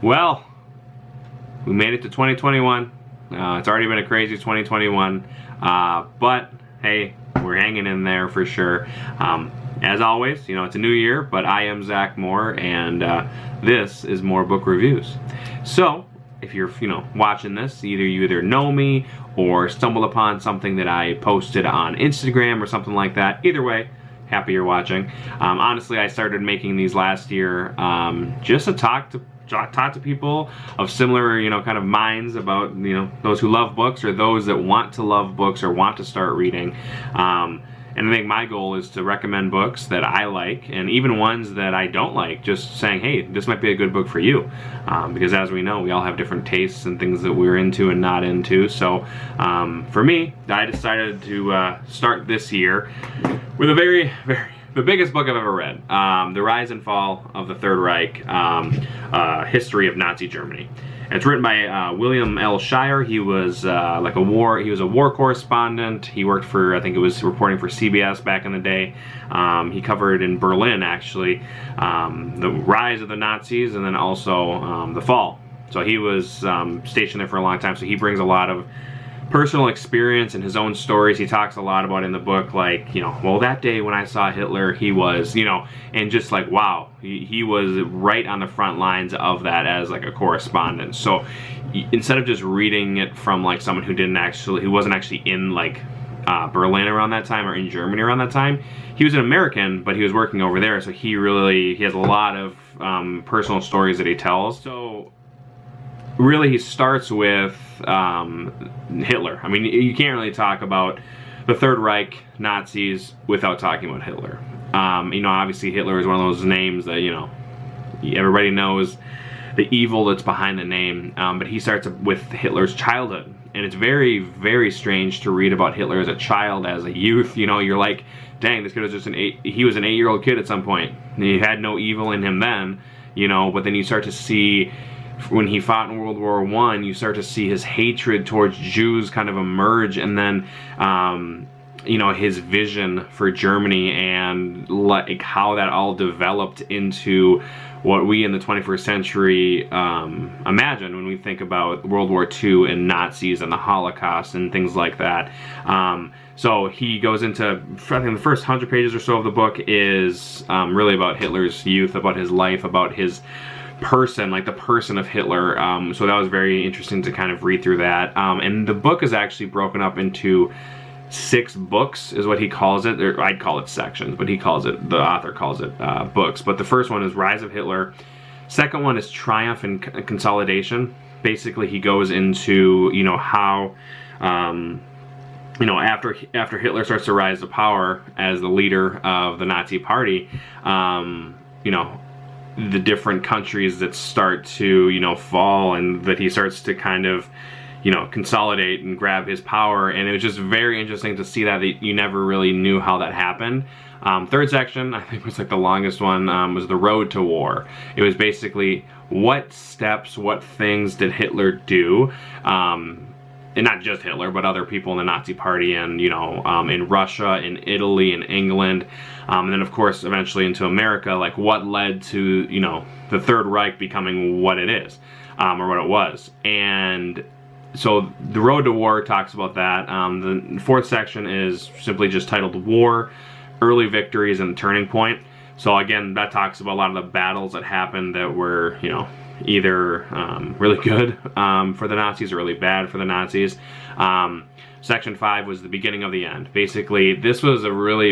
Well, we made it to 2021. It's already been a crazy 2021, but hey, we're hanging in there for sure. As always, you know, it's a new year, but I am Zach Moore, and this is More Book Reviews. So, if you're, watching this, you either know me or stumbled upon something that I posted on Instagram or something like that. Either way, happy you're watching. Honestly, I started making these last year just to talk to people of similar, kind of minds about, those who love books or those that want to love books or want to start reading. And I think my goal is to recommend books that I like, and even ones that I don't like, just saying, hey, this might be a good book for you. Because as we know, we all have different tastes and things that we're into and not into. So for me, I decided to start this year with the biggest book I've ever read, The Rise and Fall of the Third Reich, History of Nazi Germany. It's written by William L. Shirer. He was a war correspondent. He worked for, I think it was reporting for CBS back in the day. He covered in Berlin, actually, the rise of the Nazis and then also the fall. So he was stationed there for a long time, so he brings a lot of personal experience and his own stories. He talks a lot about in the book, like, well, that day when I saw Hitler, he was, and just like, wow, he was right on the front lines of that as like a correspondent. So instead of just reading it from like someone who wasn't actually in like Berlin around that time or in Germany around that time, he was an American, but he was working over there. So he has a lot of personal stories that he tells. So really, he starts with Hitler. I mean, you can't really talk about the Third Reich Nazis without talking about Hitler. Obviously Hitler is one of those names that, everybody knows the evil that's behind the name, but he starts with Hitler's childhood. And it's very, very strange to read about Hitler as a child, as a youth. You're like, dang, this kid was just he was an 8-year-old kid at some point. And he had no evil in him then, but then you start to see, when he fought in World War I, you start to see his hatred towards Jews kind of emerge, and then, his vision for Germany and like how that all developed into what we in the 21st century imagine when we think about World War II and Nazis and the Holocaust and things like that. So he goes into, I think the first 100 pages or so of the book is really about Hitler's youth, about his life, about his person, like the person of Hitler. So that was very interesting to kind of read through that. And the book is actually broken up into 6 books, is what he calls it. Or I'd call it sections, but the author calls it books. But the first one is Rise of Hitler. Second one is Triumph and Consolidation. Basically, he goes into, how, after Hitler starts to rise to power as the leader of the Nazi Party, the different countries that start to, fall, and that he starts to kind of, consolidate and grab his power. And it was just very interesting to see that you never really knew how that happened. Third section, I think was like the longest one, was the road to war. It was basically what steps, what things did Hitler do, and not just Hitler, but other people in the Nazi Party, and in Russia, in Italy, in England, and then of course eventually into America. Like what led to the Third Reich becoming what it is, or what it was. And so the road to war talks about that. The fourth section is simply just titled War, Early Victories, and Turning Point. So again, that talks about a lot of the battles that happened that were either really good for the Nazis or really bad for the Nazis. Section 5 was the beginning of the end. Basically, this was a really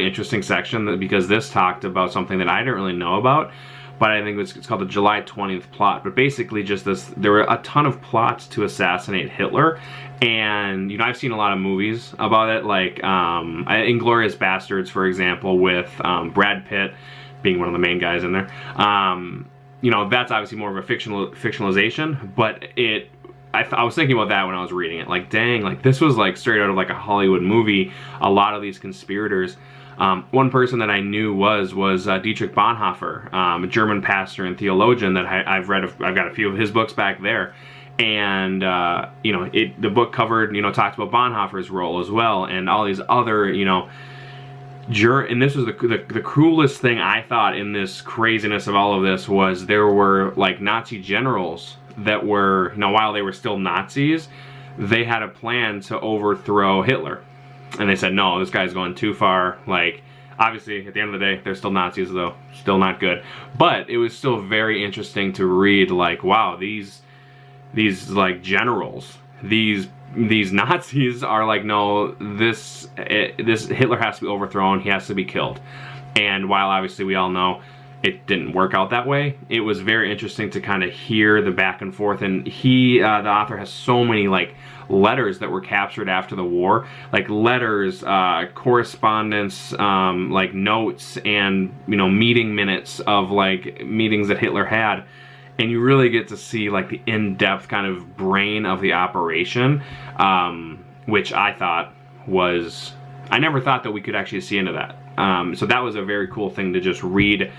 interesting section because this talked about something that I didn't really know about, but I think it's called the July 20th plot. But basically just this, there were a ton of plots to assassinate Hitler, and I've seen a lot of movies about it, like Inglourious Bastards, for example, with Brad Pitt being one of the main guys in there. That's obviously more of a fictionalization, but I was thinking about that when I was reading it. Like, dang, like this was like straight out of like a Hollywood movie. A lot of these conspirators. One person that I knew was Dietrich Bonhoeffer, a German pastor and theologian that I've read. I've got a few of his books back there, and the book covered, talked about Bonhoeffer's role as well, and all these other, and this was the coolest thing I thought in this craziness of all of this, was there were like Nazi generals that were, while they were still Nazis, they had a plan to overthrow Hitler. And they said, no, this guy's going too far. Like, obviously, at the end of the day, they're still Nazis, though. Still not good. But it was still very interesting to read, like, wow, these like, generals, these Nazis are like, no, this Hitler has to be overthrown. He has to be killed. And while, obviously, we all know it didn't work out that way, it was very interesting to kind of hear the back and forth. And the author has so many, like, letters that were captured after the war, like letters, correspondence, like notes, and meeting minutes of like meetings that Hitler had, and you really get to see like the in-depth kind of brain of the operation, which I thought was, I never thought that we could actually see into that. So that was a very cool thing to just read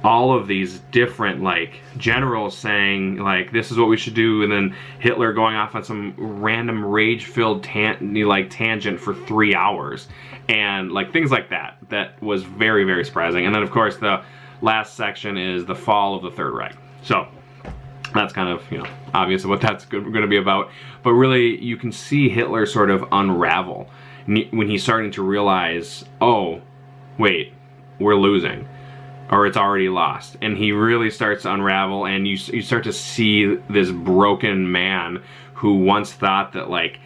all of these different like generals saying like this is what we should do, and then Hitler going off on some random rage-filled tangent for 3 hours, and like things like that. That was very, very surprising. And then of course the last section is the fall of the Third Reich. So that's kind of obvious what that's going to be about. But really you can see Hitler sort of unravel when he's starting to realize, oh wait, we're losing, or it's already lost. And he really starts to unravel, and you start to see this broken man who once thought that like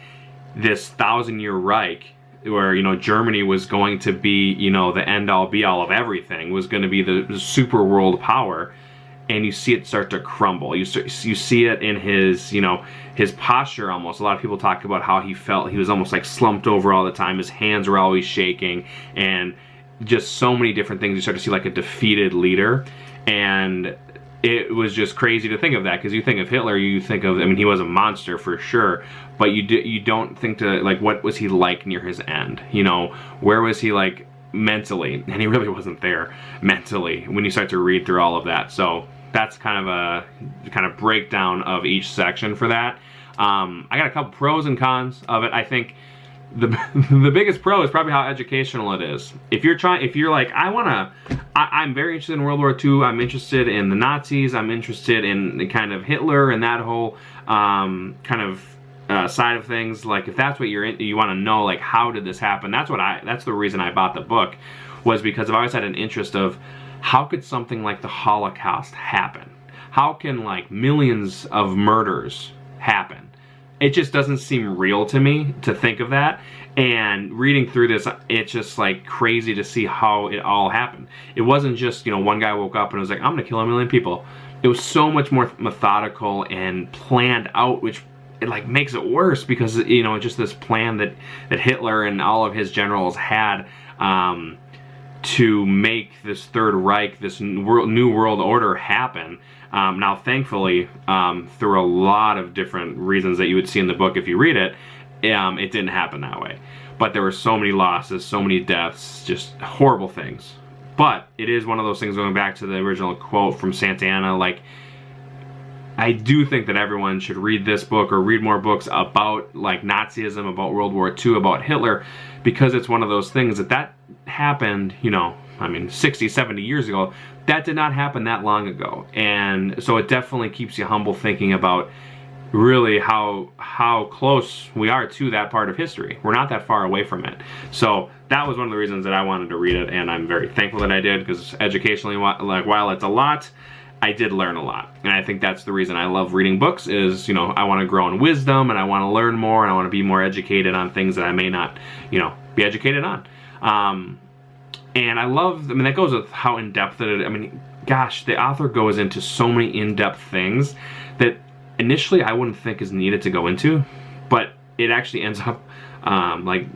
this 1,000-year Reich, where Germany was going to be the end-all be-all of everything, was going to be the super world power, and you see it start to crumble. You see it in his his posture almost. A lot of people talk about how he felt. He was almost like slumped over all the time. His hands were always shaking, and just so many different things. You start to see like a defeated leader, and it was just crazy to think of that, because you think of Hitler, you think of, I mean, he was a monster for sure, but you don't think to like, what was he like near his end? Where was he like mentally? And he really wasn't there mentally when you start to read through all of that. So that's kind of a breakdown of each section for that. I got a couple pros and cons of it. I think the biggest pro is probably how educational it is. If you're like, I'm very interested in World War II, I'm interested in the Nazis, I'm interested in the kind of Hitler and that whole kind of side of things. Like, if that's what you want to know, like, how did this happen? That's the reason I bought the book, was because I've always had an interest of how could something like the Holocaust happen? How can like millions of murders happen? It just doesn't seem real to me to think of that. And reading through this, it's just like crazy to see how it all happened. It wasn't just, one guy woke up and was like, I'm gonna kill 1 million people. It was so much more methodical and planned out, which it like makes it worse, because just this plan that Hitler and all of his generals had to make this Third Reich, this new world order happen. Now, thankfully, through a lot of different reasons that you would see in the book if you read it, it didn't happen that way. But there were so many losses, so many deaths, just horrible things. But it is one of those things, going back to the original quote from Santa Anna, like, I do think that everyone should read this book or read more books about like Nazism, about World War II, about Hitler, because it's one of those things that happened, I mean, 60, 70 years ago. That did not happen that long ago. And so it definitely keeps you humble, thinking about really how close we are to that part of history. We're not that far away from it. So that was one of the reasons that I wanted to read it, and I'm very thankful that I did, because educationally, like, while it's a lot, I did learn a lot. And I think that's the reason I love reading books, is, I want to grow in wisdom, and I want to learn more, and I want to be more educated on things that I may not, be educated on. And I love, that goes with how in-depth it is. I mean, gosh, the author goes into so many in-depth things that initially I wouldn't think is needed to go into, but it actually ends up, like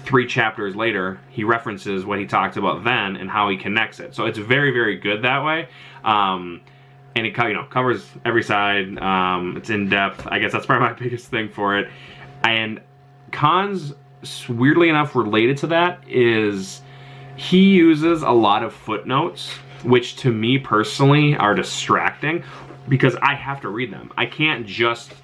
3 chapters later, he references what he talked about then and how he connects it. So it's very, very good that way. And it covers every side. It's in-depth. I guess that's probably my biggest thing for it. And cons, weirdly enough, related to that is he uses a lot of footnotes, which to me personally are distracting, because I have to read them. I can't just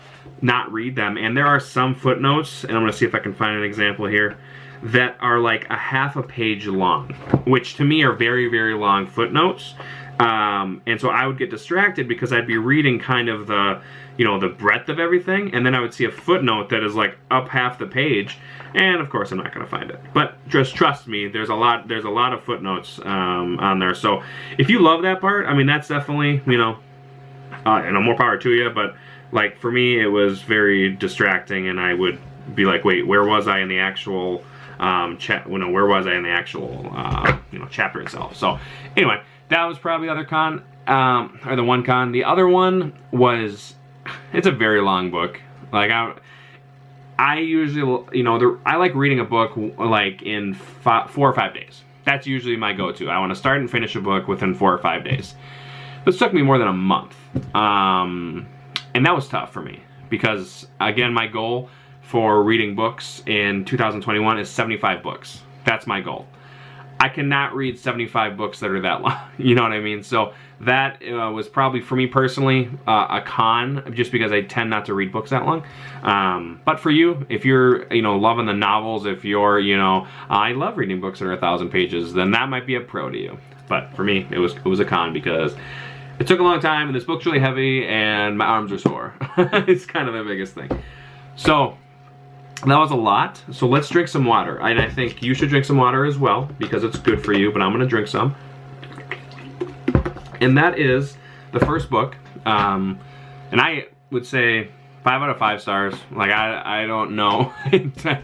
not read them. And there are some footnotes, and I'm going to see if I can find an example here, that are like a half a page long, which to me are very, very long footnotes. And so I would get distracted because I'd be reading kind of the, you know, the breadth of everything, and then I would see a footnote that is like up half the page, and of course I'm not going to find it. But just trust me, there's a lot of footnotes on there. So if you love that part, I mean, that's definitely, you know, more power to you. But like for me, it was very distracting, and I would be like, wait, where was I in the actual where was I in the actual you know, chapter itself? So anyway, that was probably the other con, or the one con. The other one was, it's a very long book. Like I usually, you know, I like reading a book like in 4 or 5 days. That's usually my go-to. I want to start and finish a book within 4 or 5 days. This took me more than a month, and that was tough for me because, again, my goal for reading books in 2021 is 75 books. That's my goal. I cannot read 75 books that are that long. You know what I mean? So that was probably, for me personally, a con, just because I tend not to read books that long. But for you, if you're, you know, loving the novels, if you're, you know, I love reading books that are 1,000 pages, then that might be a pro to you. But for me, it was a con because it took a long time, and this book's really heavy, and my arms are sore. It's kind of the biggest thing. So that was a lot. So let's drink some water. And I think you should drink some water as well because it's good for you, but I'm going to drink some. And that is the first book. And I would say 5 out of 5 stars. Like, I don't know.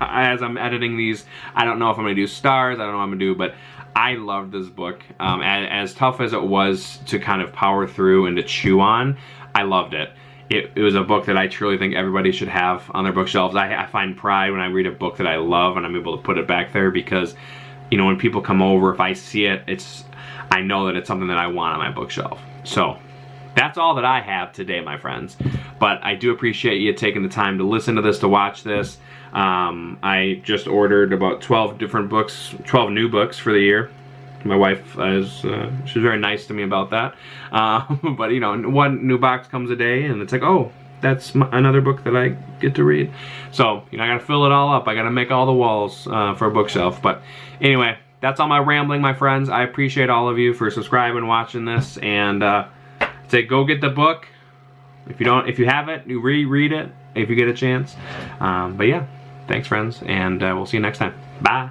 As I'm editing these, I don't know if I'm going to do stars. I don't know what I'm going to do, but I loved this book. As tough as it was to kind of power through and to chew on, I loved it. It was a book that I truly think everybody should have on their bookshelves. I find pride when I read a book that I love and I'm able to put it back there because, you know, when people come over, if I see it, I know that it's something that I want on my bookshelf. So that's all that I have today, my friends. But I do appreciate you taking the time to listen to this, to watch this. I just ordered about 12 different books, 12 new books for the year. My wife she's very nice to me about that. But you know, one new box comes a day, and it's like, oh, that's another book that I get to read. So you know, I gotta fill it all up. I gotta make all the walls for a bookshelf. But anyway, that's all my rambling, my friends. I appreciate all of you for subscribing and watching this, and say go get the book. If you have it, you reread it if you get a chance. But yeah, thanks, friends, and we'll see you next time. Bye.